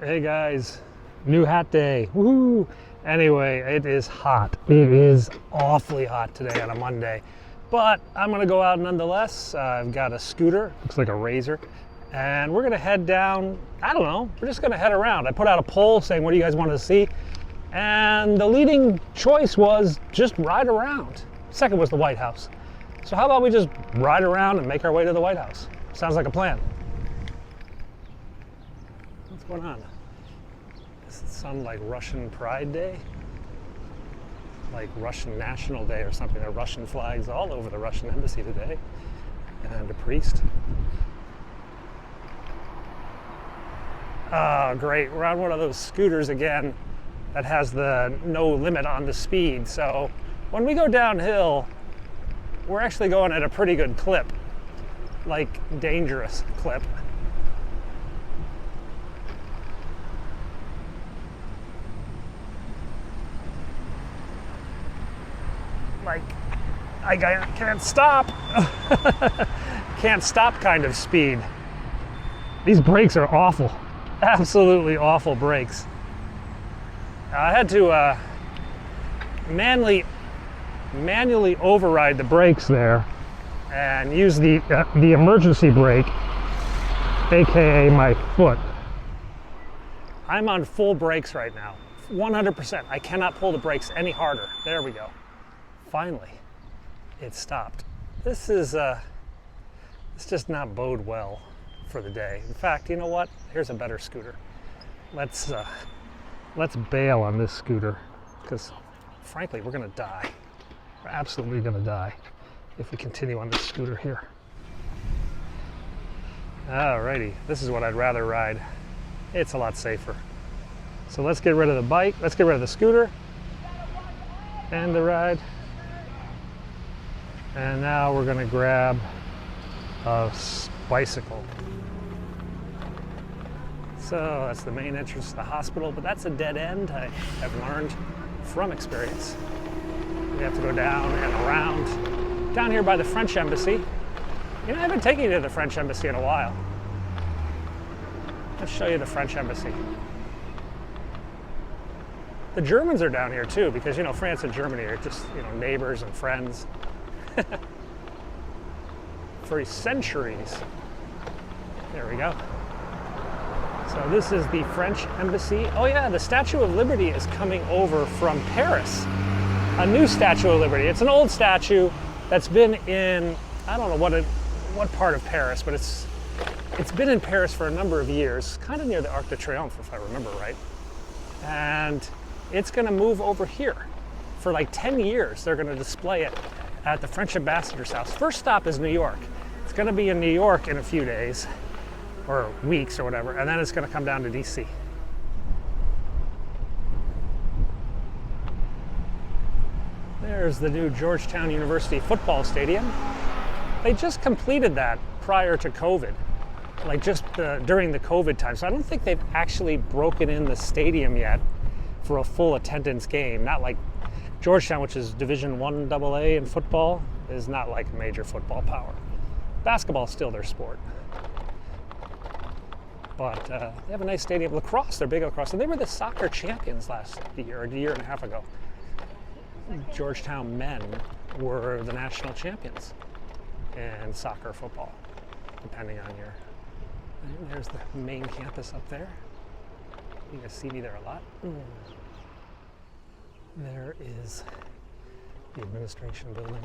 Hey guys, new hat day. Woohoo! Anyway, it is hot. It is awfully hot today on a Monday, but I'm gonna go out nonetheless. I've got a scooter, looks like a Razor, and we're gonna head down. I don't know, we're just gonna head around. I put out a poll saying, what do you guys want to see? And the leading choice was just ride around. Second was the White House. So how about we just ride around and make our way to the White House? Sounds like a plan. What's going on? Is it some like Russian Pride Day? Like Russian National Day or something. There are Russian flags all over the Russian embassy today. And a priest. Oh, great. We're on one of those scooters again that has the no limit on the speed. So when we go downhill, we're actually going at a pretty good clip. Like dangerous clip. Like, I can't stop. Can't stop kind of speed. These brakes are awful. Absolutely awful brakes. I had to manually override the brakes there and use the emergency brake, aka my foot. I'm on full brakes right now, 100%. I cannot pull the brakes any harder. There we go. Finally, it stopped. This does not bode well for the day. In fact, you know what? Here's a better scooter. Let's bail on this scooter because, frankly, we're gonna die. We're absolutely gonna die if we continue on this scooter here. Alrighty, this is what I'd rather ride. It's a lot safer. So let's get rid of the bike. Let's get rid of the scooter and the ride. And now we're gonna grab a bicycle. So that's the main entrance to the hospital, but that's a dead end. I have learned from experience. We have to go down and around. Down here by the French embassy. You know, I haven't taken you to the French embassy in a while. Let's show you the French embassy. The Germans are down here too, because you know, France and Germany are just, you know, neighbors and friends. For centuries. There we go. So this is the French embassy. Oh yeah, the Statue of Liberty is coming over from Paris. A new Statue of Liberty. It's an old statue that's been in, I don't know what part of Paris, but it's been in Paris for a number of years, kind of near the Arc de Triomphe, if I remember right. And it's gonna move over here. For like 10 years, they're gonna display it at the French ambassador's house. First stop is New York. It's gonna be in New York in a few days, or weeks or whatever, and then it's gonna come down to DC. There's the new Georgetown University football stadium. They just completed that prior to COVID, like just during the COVID time. So I don't think they've actually broken in the stadium yet for a full attendance game. Not like Georgetown, which is Division I AA in football, is not like a major football power. Basketball is still their sport. But they have a nice stadium. Lacrosse, they're big lacrosse. And they were the soccer champions last year, or a year and a half ago. Georgetown men were the national champions in soccer, football, depending on your... And there's the main campus up there. You guys see me there a lot. There is the administration building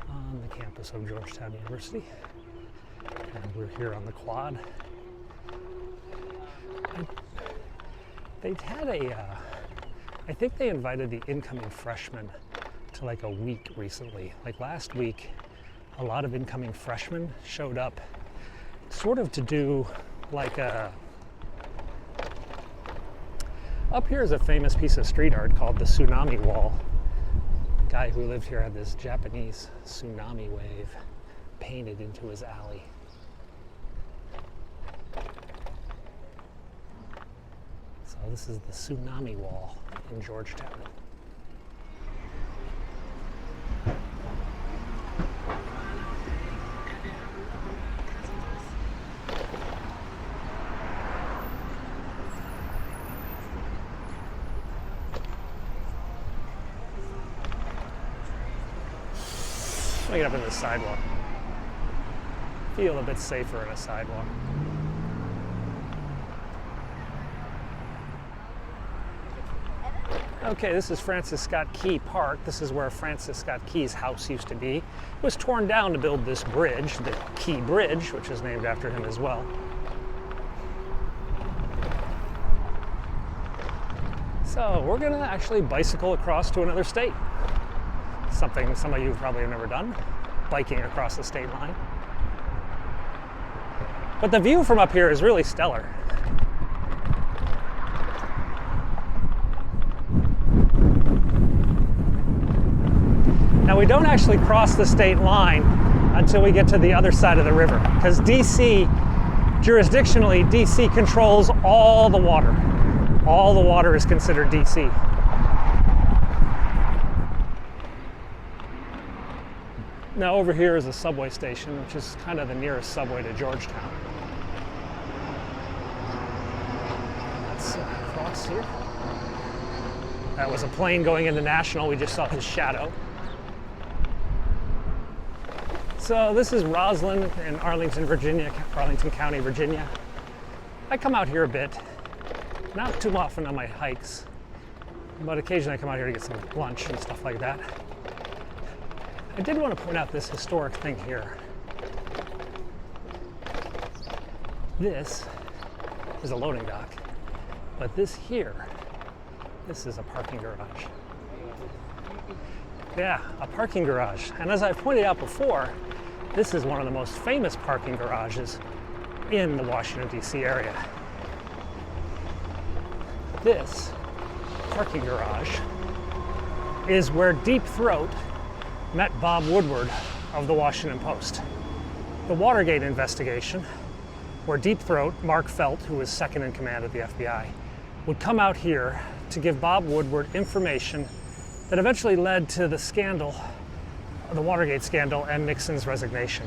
on the campus of Georgetown University. And we're here on the quad. They'd had I think they invited the incoming freshmen to like a week recently. Like last week, a lot of incoming freshmen showed up sort of to do like a... Up here is a famous piece of street art called the Tsunami Wall. The guy who lived here had this Japanese tsunami wave painted into his alley. So this is the Tsunami Wall in Georgetown. Let me get up in this sidewalk. Feel a bit safer in a sidewalk. Okay, this is Francis Scott Key Park. This is where Francis Scott Key's house used to be. It was torn down to build this bridge, the Key Bridge, which is named after him as well. So we're gonna actually bicycle across to another state. Something some of you probably have never done, biking across the state line. But the view from up here is really stellar. Now we don't actually cross the state line until we get to the other side of the river, because DC, jurisdictionally, DC controls all the water. All the water is considered DC. Now over here is a subway station, which is kind of the nearest subway to Georgetown. Let's cross here. That was a plane going into National. We just saw his shadow. So this is Roslyn in Arlington, Virginia, Arlington County, Virginia. I come out here a bit, not too often on my hikes, but occasionally I come out here to get some lunch and stuff like that. I did want to point out this historic thing here. This is a loading dock, but this here, this is a parking garage. Yeah, a parking garage. And as I pointed out before, this is one of the most famous parking garages in the Washington, D.C. area. This parking garage is where Deep Throat met Bob Woodward of the Washington Post. The Watergate investigation, where Deep Throat, Mark Felt, who was second in command at the FBI, would come out here to give Bob Woodward information that eventually led to the scandal, the Watergate scandal, and Nixon's resignation.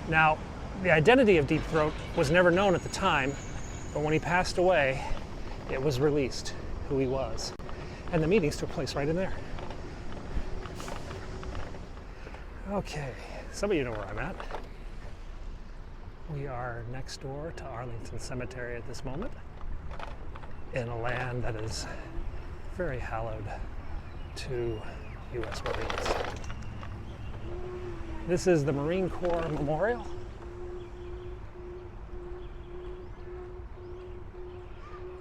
Now, the identity of Deep Throat was never known at the time, but when he passed away, it was released who he was. And the meetings took place right in there. Okay, some of you know where I'm at. We are next door to Arlington Cemetery at this moment, in a land that is very hallowed to U.S. Marines. This is the Marine Corps Memorial.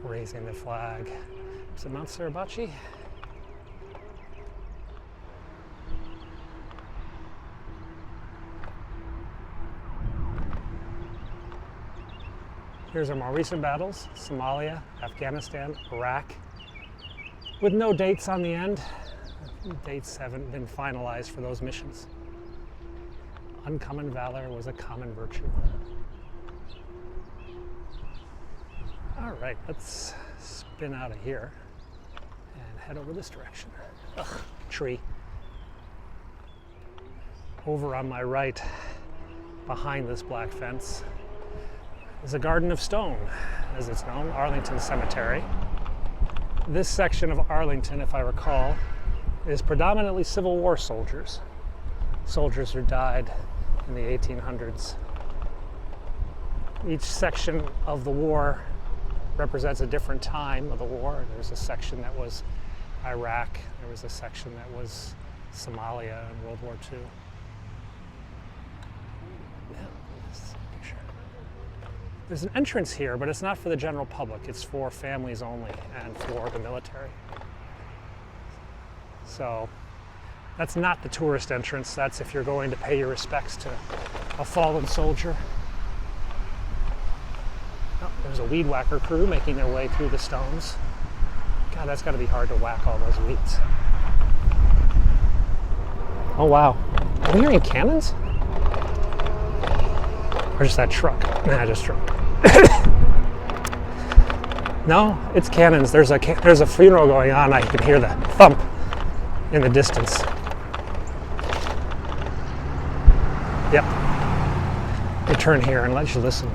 Raising the flag. Is it Mount Suribachi? Here's our more recent battles: Somalia, Afghanistan, Iraq, with no dates on the end. Dates haven't been finalized for those missions. Uncommon valor was a common virtue. All right, let's spin out of here and head over this direction. Ugh, tree. Over on my right, behind this black fence, is a Garden of Stone, as it's known, Arlington Cemetery. This section of Arlington, if I recall, is predominantly Civil War soldiers. Soldiers who died in the 1800s. Each section of the war represents a different time of the war. There's a section that was Iraq. There was a section that was Somalia in World War II. There's an entrance here, but it's not for the general public. It's for families only and for the military. So that's not the tourist entrance. That's if you're going to pay your respects to a fallen soldier. Oh, there's a weed whacker crew making their way through the stones. God, that's got to be hard to whack all those weeds. Oh, wow. Are we hearing cannons? Or just that truck? Nah, just truck. No, it's cannons. There's a funeral going on. I can hear the thump in the distance. Yep. Let me turn here and let you listen.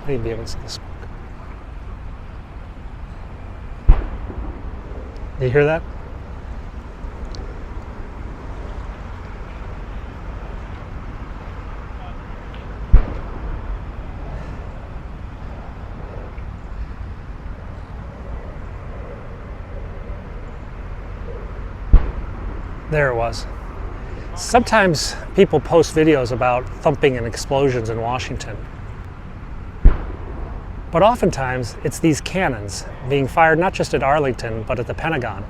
I need to be able to see the smoke. Do you hear that? There it was. Sometimes people post videos about thumping and explosions in Washington. But oftentimes, it's these cannons being fired not just at Arlington, but at the Pentagon.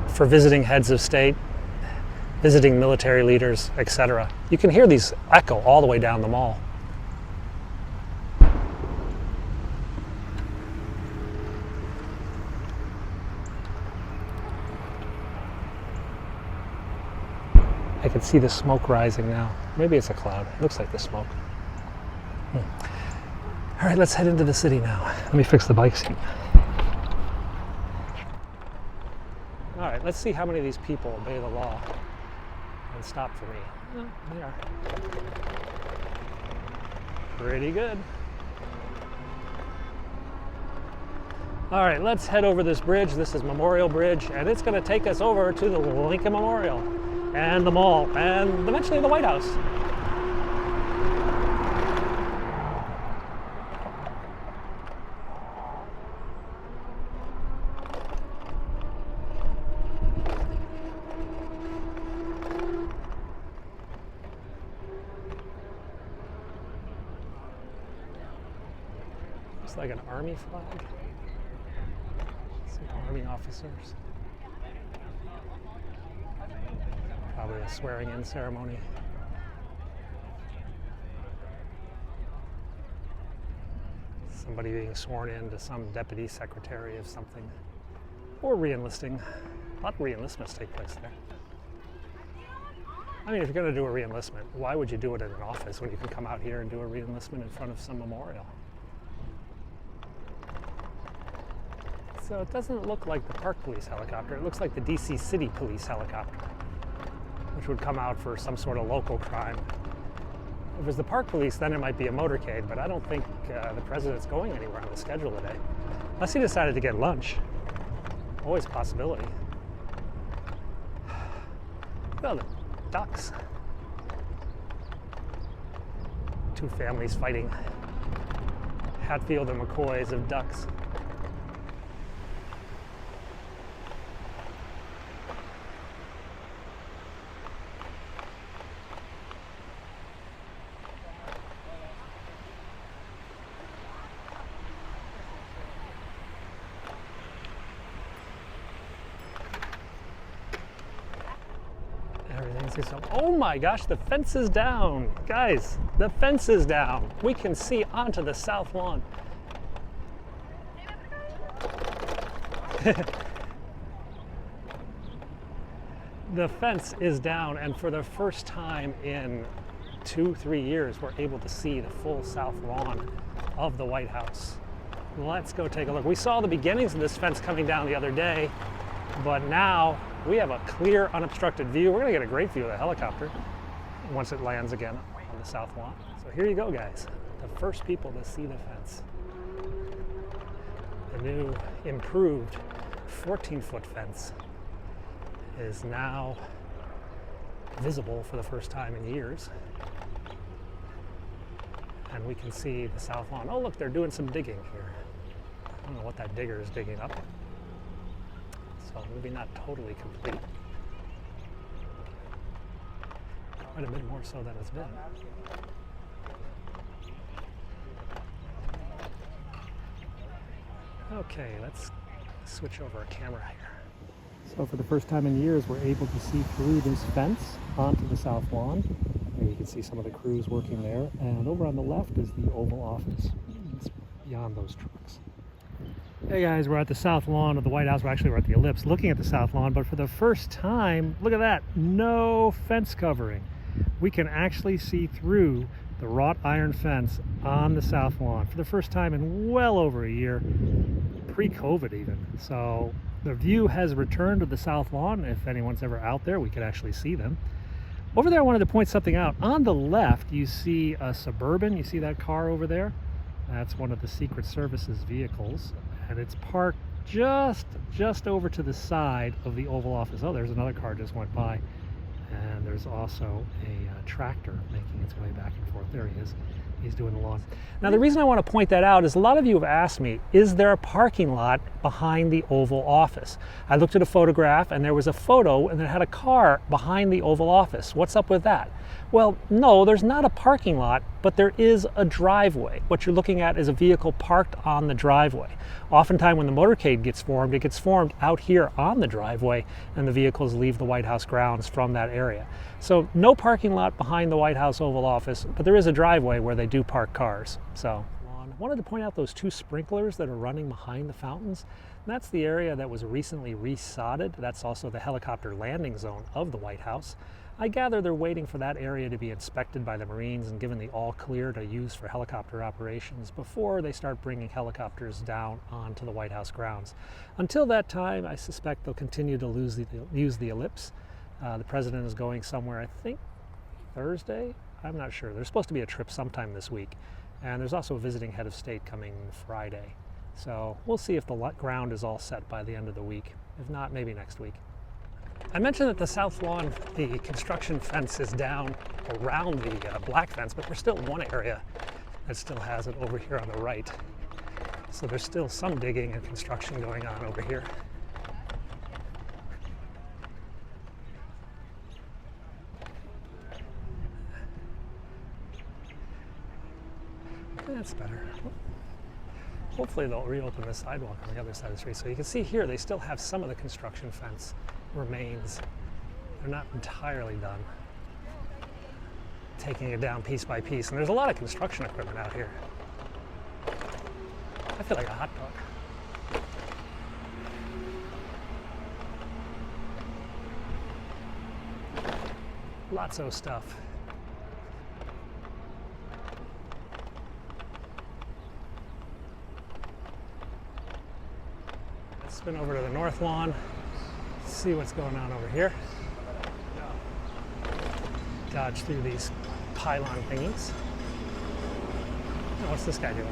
For visiting heads of state, visiting military leaders, etc. You can hear these echo all the way down the mall. I can see the smoke rising now. Maybe it's a cloud. It looks like the smoke. All right, let's head into the city now. Let me fix the bike seat. All right, let's see how many of these people obey the law and stop for me. Oh, they are. Pretty good. All right, let's head over this bridge. This is Memorial Bridge, and it's going to take us over to the Lincoln Memorial and the mall and eventually the White House. Looks like an army flag. Some army officers. Probably a swearing-in ceremony. Somebody being sworn in to some deputy secretary of something. Or re-enlisting. A lot of re-enlistments take place there. I mean, if you're going to do a re-enlistment, why would you do it in an office when you can come out here and do a re-enlistment in front of some memorial? So it doesn't look like the Park Police helicopter. It looks like the DC City Police helicopter, which would come out for some sort of local crime. If it was the Park Police, then it might be a motorcade, but I don't think the president's going anywhere on the schedule today. Unless he decided to get lunch. Always a possibility. Look at all the ducks. Two families fighting. Hatfield and McCoys of ducks. Oh my gosh, the fence is down. Guys, the fence is down. We can see onto the south lawn. The fence is down, and for the first time in 2-3 years, we're able to see the full south lawn of the White House. Let's go take a look. We saw the beginnings of this fence coming down the other day, but now we have a clear, unobstructed view. We're going to get a great view of the helicopter once it lands again on the south lawn. So here you go, guys. The first people to see the fence. The new, improved 14-foot fence is now visible for the first time in years. And we can see the south lawn. Oh, look, they're doing some digging here. I don't know what that digger is digging up. So maybe not totally complete. Quite a bit more so than it's been. Okay, let's switch over our camera here. So for the first time in years, we're able to see through this fence onto the south lawn. There you can see some of the crews working there. And over on the left is the Oval Office. It's beyond those trucks. Hey guys, we're at the south lawn of the White House. We're at the ellipse looking at the south lawn, but for the first time, look at that, no fence covering. We can actually see through the wrought iron fence on the south lawn for the first time in well over a year, pre-COVID even. So the view has returned to the south lawn. If anyone's ever out there, we could actually see them. Over there, I wanted to point something out. On the left, you see a Suburban. You see that car over there? That's one of the Secret Service's vehicles. And it's parked just over to the side of the Oval Office. Oh, there's another car just went by. And there's also a tractor making its way back and forth. There he is. He's doing the lawn. Now the reason I want to point that out is a lot of you have asked me, is there a parking lot behind the Oval Office? I looked at a photograph and there was a photo and it had a car behind the Oval Office. What's up with that? Well, no, there's not a parking lot, but there is a driveway. What you're looking at is a vehicle parked on the driveway. Oftentimes when the motorcade gets formed, it gets formed out here on the driveway and the vehicles leave the White House grounds from that area. So no parking lot behind the White House Oval Office, but there is a driveway where they do park cars. So I wanted to point out those 2 sprinklers that are running behind the fountains. That's the area that was recently resodded. That's also the helicopter landing zone of the White House. I gather they're waiting for that area to be inspected by the Marines and given the all clear to use for helicopter operations before they start bringing helicopters down onto the White House grounds. Until that time, I suspect they'll continue to use the ellipse. The president is going somewhere, I think Thursday? I'm not sure. There's supposed to be a trip sometime this week. And there's also a visiting head of state coming Friday. So we'll see if the ground is all set by the end of the week. If not, maybe next week. I mentioned that the south lawn, the construction fence is down around the black fence, but there's still one area that still has it over here on the right. So there's still some digging and construction going on over here. That's better. Hopefully they'll reopen the sidewalk on the other side of the street. So you can see here they still have some of the construction fence remains. They're not entirely done. Taking it down piece by piece. And there's a lot of construction equipment out here. I feel like a hot dog. Lots of stuff. Let's spin over to the north lawn. See what's going on over here. Dodge through these pylon thingies. Oh, what's this guy doing?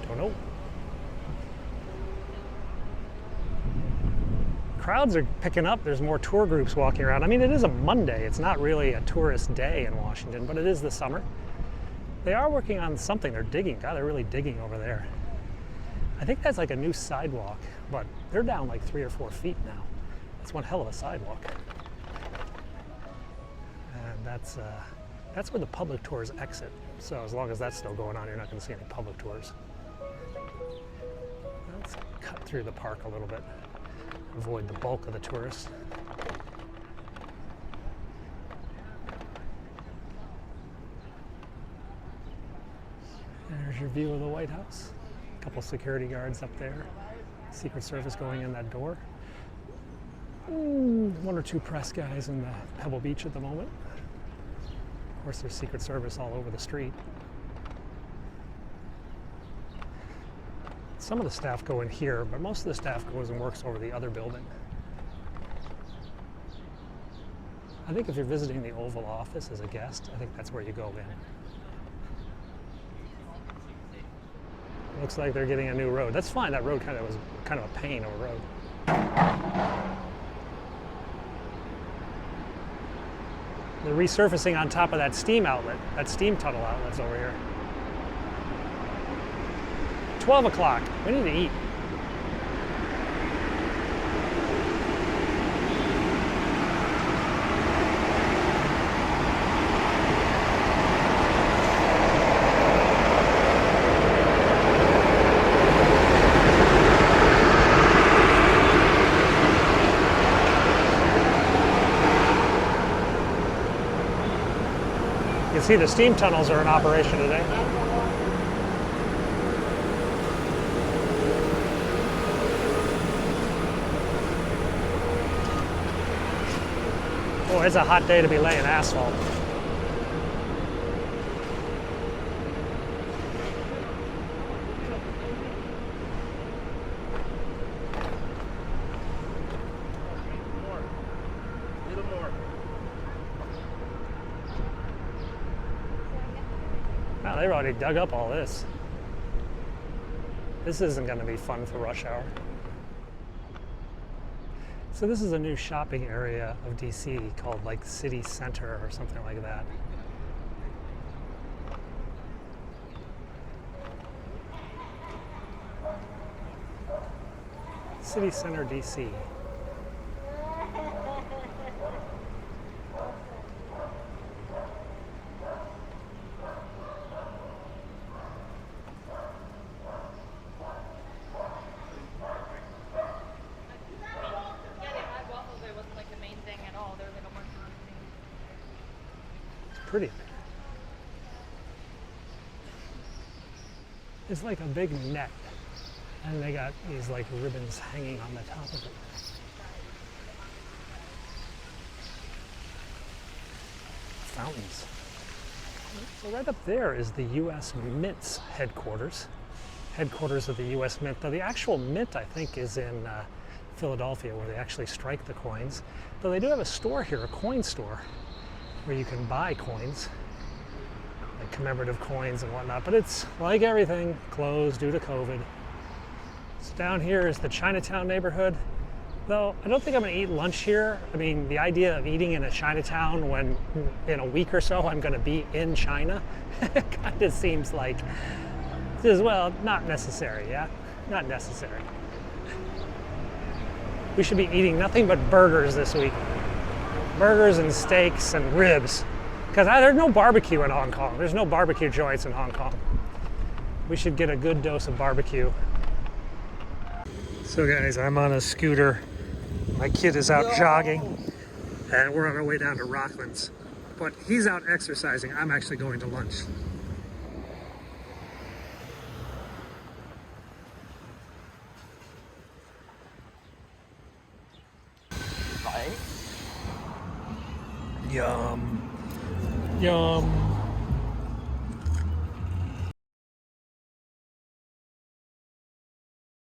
Don't know. Crowds are picking up. There's more tour groups walking around. I mean, it is a Monday. It's not really a tourist day in Washington, but it is the summer. They are working on something. They're digging. God, they're really digging over there. I think that's like a new sidewalk, but they're down like 3 or 4 feet now. That's one hell of a sidewalk. And that's where the public tours exit. So as long as that's still going on, you're not going to see any public tours. Let's cut through the park a little bit. Avoid the bulk of the tourists. There's your view of the White House. A couple security guards up there. Secret Service going in that door. 1 or 2 press guys in the Pebble Beach at the moment. Of course, there's Secret Service all over the street. Some of the staff go in here, but most of the staff goes and works over the other building. I think if you're visiting the Oval Office as a guest, I think that's where you go in. Looks like they're getting a new road. That's fine. That road was kind of a pain of a road. They're resurfacing on top of that steam outlet, that steam tunnel outlet's over here. 12 o'clock. We need to eat. You can see the steam tunnels are in operation today. Oh, it's a hot day to be laying asphalt. Wow, they've already dug up all this. This isn't going to be fun for rush hour. So this is a new shopping area of DC called like City Center or something like that. City Center, DC. Pretty. It's like a big net, and they got these like ribbons hanging on the top of it. Fountains. So right up there is the US Mint's headquarters of the US Mint. Though the actual mint, I think, is in Philadelphia, where they actually strike the coins. Though they do have a store here, a coin store, where you can buy coins, like commemorative coins and whatnot, but it's like everything, closed due to COVID. So down here is the Chinatown neighborhood, though I don't think I'm gonna eat lunch here. I mean, the idea of eating in a Chinatown when in a week or so I'm gonna be in China, kind of seems like, well, not necessary, yeah? Not necessary. We should be eating nothing but burgers this week. Burgers and steaks and ribs, because there's no barbecue in Hong Kong. There's no barbecue joints in Hong Kong. We should get a good dose of barbecue. So guys, I'm on a scooter. My kid is out jogging, and we're on our way down to Rocklands. But he's out exercising. I'm actually going to lunch. Yum. Yum.